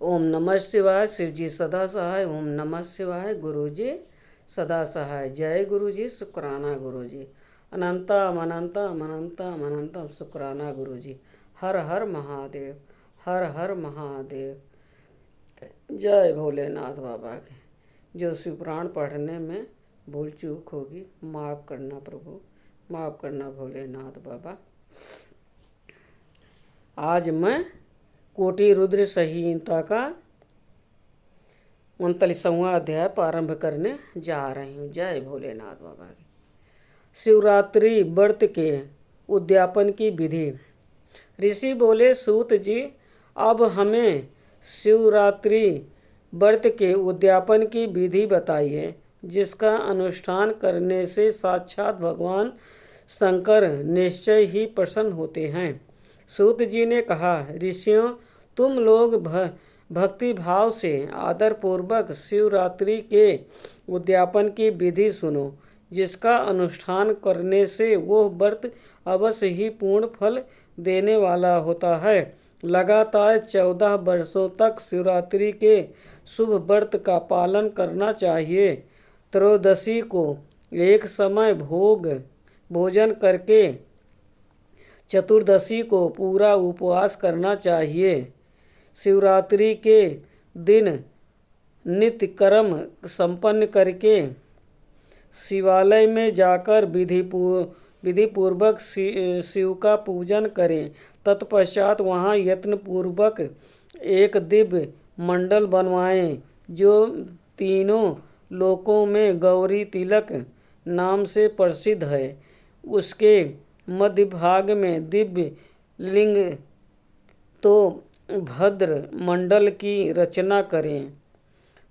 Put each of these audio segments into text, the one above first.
ओम नमः शिवाय। शिव जी सदा सहाय। ओम नमः शिवाय। गुरु जी सदा सहाय। जय गुरु जी। शुक्राना गुरु जी। अनंतम अनंतम अनंतम अनंतम शुक्राना गुरु जी। हर हर महादेव। हर हर महादेव। जय भोलेनाथ बाबा के। जो शिव पुराण पढ़ने में भूल चूक होगी माफ़ करना प्रभु, माफ़ करना भोलेनाथ बाबा। आज मैं कोटि रुद्र संहिता का 39वां अध्याय प्रारंभ करने जा रही हूँ। जय भोलेनाथ बाबा की। शिवरात्रि व्रत के उद्यापन की विधि। ऋषि बोले, सूत जी, अब हमें शिवरात्रि व्रत के उद्यापन की विधि बताइए, जिसका अनुष्ठान करने से साक्षात भगवान शंकर निश्चय ही प्रसन्न होते हैं। सूत जी ने कहा, ऋषियों, तुम लोग भक्ति भाव से आदर पूर्वक शिवरात्रि के उद्यापन की विधि सुनो, जिसका अनुष्ठान करने से वो व्रत अवश्य ही पूर्ण फल देने वाला होता है। लगातार 14 वर्षों तक शिवरात्रि के शुभ व्रत का पालन करना चाहिए। त्रयोदशी को एक समय भोजन करके चतुर्दशी को पूरा उपवास करना चाहिए। शिवरात्रि के दिन नित्य कर्म संपन्न करके शिवालय में जाकर विधि पूर्वक शिव का पूजन करें। तत्पश्चात वहाँ यत्न पूर्वक एक दिव्य मंडल बनवाएं, जो तीनों लोकों में गौरी तिलक नाम से प्रसिद्ध है। उसके मध्य भाग में दिव्य लिंग तो भद्र मंडल की रचना करें,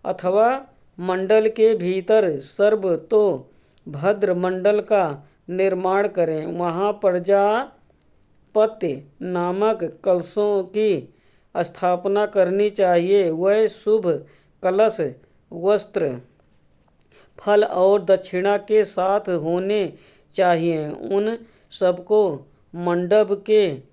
अथवा मंडल के भीतर सर्व तो भद्र मंडल का निर्माण करें। वहाँ प्रजापत्य नामक कलशों की स्थापना करनी चाहिए। वह शुभ कलश वस्त्र, फल और दक्षिणा के साथ होने चाहिए। उन सबको मंडप के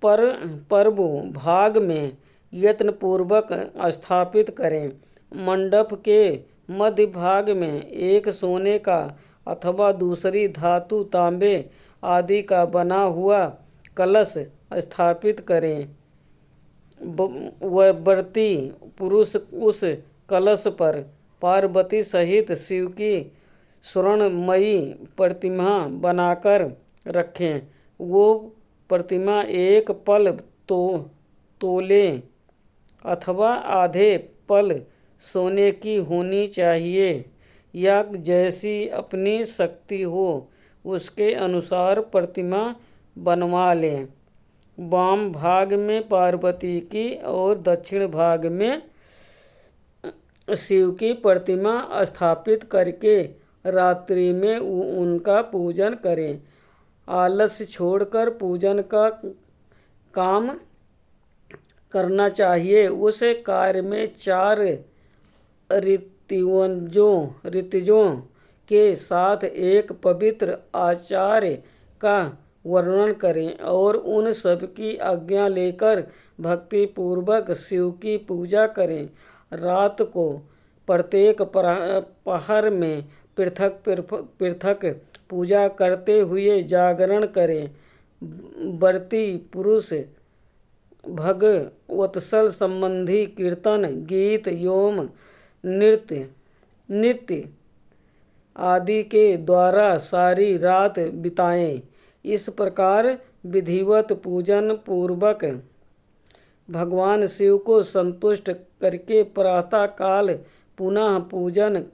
पर्व भाग में यत्नपूर्वक स्थापित करें। मंडप के मध्य भाग में एक सोने का अथवा दूसरी धातु, तांबे आदि का बना हुआ कलश स्थापित करें। व्रती पुरुष उस कलश पर पार्वती सहित शिव की स्वर्णमयी प्रतिमा बनाकर रखें। वो प्रतिमा एक पल तोले अथवा आधे पल सोने की होनी चाहिए, या जैसी अपनी शक्ति हो उसके अनुसार प्रतिमा बनवा लें। वाम भाग में पार्वती की और दक्षिण भाग में शिव की प्रतिमा स्थापित करके रात्रि में उनका पूजन करें। आलस्य छोड़कर पूजन का काम करना चाहिए। उस कार्य में 4 ऋतुजों के साथ एक पवित्र आचार्य का वर्णन करें और उन सब की आज्ञा लेकर भक्ति पूर्वक शिव की पूजा करें। रात को प्रत्येक पहर में पृथक पृथक पूजा करते हुए जागरण करें। व्रती पुरुष भगवत्सल संबंधी कीर्तन, गीत एवं नृत्य आदि के द्वारा सारी रात बिताएं। इस प्रकार विधिवत पूजन पूर्वक भगवान शिव को संतुष्ट करके प्रातः काल पुनः पूजन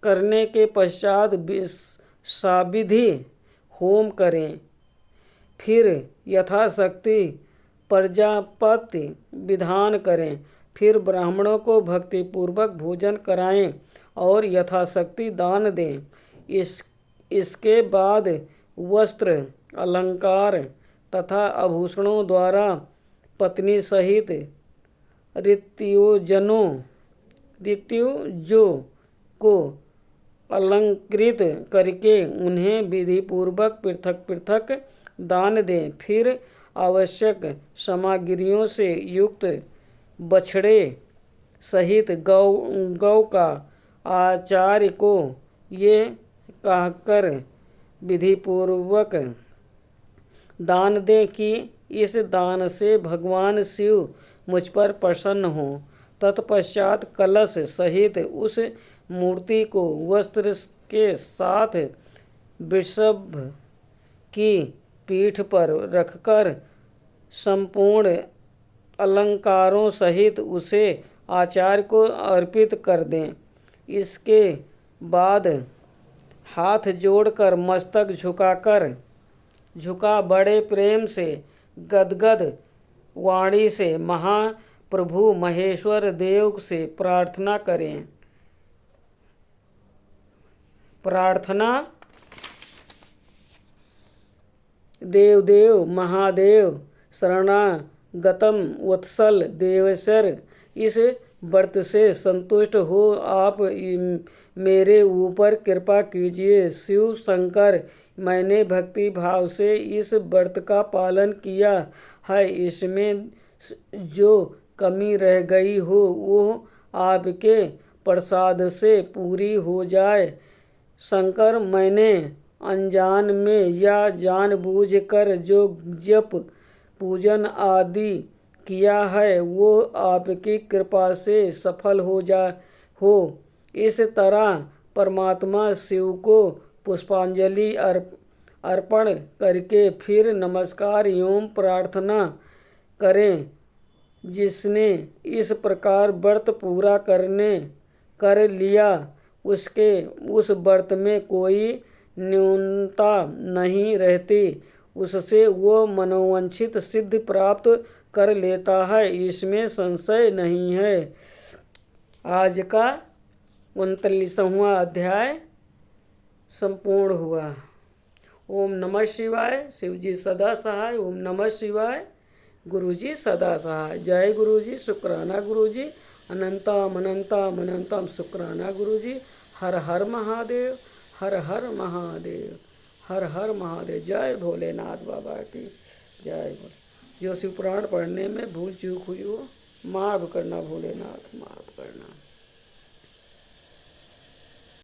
करने के पश्चात साविधि होम करें। फिर यथाशक्ति प्रजापत्य विधान करें। फिर ब्राह्मणों को भक्तिपूर्वक भोजन कराएं और यथाशक्ति दान दें। इसके बाद वस्त्र, अलंकार तथा आभूषणों द्वारा पत्नी सहित ऋत्विजों को अलंकृत करके उन्हें विधि पूर्वक पृथक पृथक दान दें। फिर आवश्यक सामग्रियों से युक्त बछड़े सहित गौ का आचार्य को ये कहकर विधिपूर्वक दान दे कि इस दान से भगवान शिव मुझ पर प्रसन्न हो। तत्पश्चात कलश सहित उस मूर्ति को वस्त्र के साथ वृषभ की पीठ पर रखकर संपूर्ण अलंकारों सहित उसे आचार्य को अर्पित कर दें। इसके बाद हाथ जोड़कर मस्तक झुका बड़े प्रेम से गदगद वाणी से महाप्रभु महेश्वर देव से प्रार्थना करें। प्रार्थना। देव महादेव शरणागतम वत्सल देवेश्वर, इस व्रत से संतुष्ट हो आप मेरे ऊपर कृपा कीजिए। शिव शंकर, मैंने भक्ति भाव से इस व्रत का पालन किया है। इसमें जो कमी रह गई हो वो आपके प्रसाद से पूरी हो जाए। शंकर, मैंने अनजान में या जानबूझकर जो जप पूजन आदि किया है वो आपकी कृपा से सफल हो। इस तरह परमात्मा शिव को पुष्पांजलि अर्पण करके फिर नमस्कार एवं प्रार्थना करें। जिसने इस प्रकार व्रत पूरा कर लिया उसके उस व्रत में कोई न्यूनता नहीं रहती। उससे वो मनोवांछित सिद्धि प्राप्त कर लेता है, इसमें संशय नहीं है। आज का 39वां अध्याय संपूर्ण हुआ। ओम नमः शिवाय। शिवजी सदा सहाय। ओम नमः शिवाय। गुरुजी सदा सहाय। जय गुरुजी। शुक्राना गुरुजी। अनंतम अनंतम अनंतम शुक्राना गुरुजी। हर हर महादेव। हर हर महादेव। हर हर महादेव। जय भोलेनाथ बाबा की जय। जो शिव पुराण पढ़ने में भूल चूक हुई हो माफ़ करना भोलेनाथ, माफ़ करना।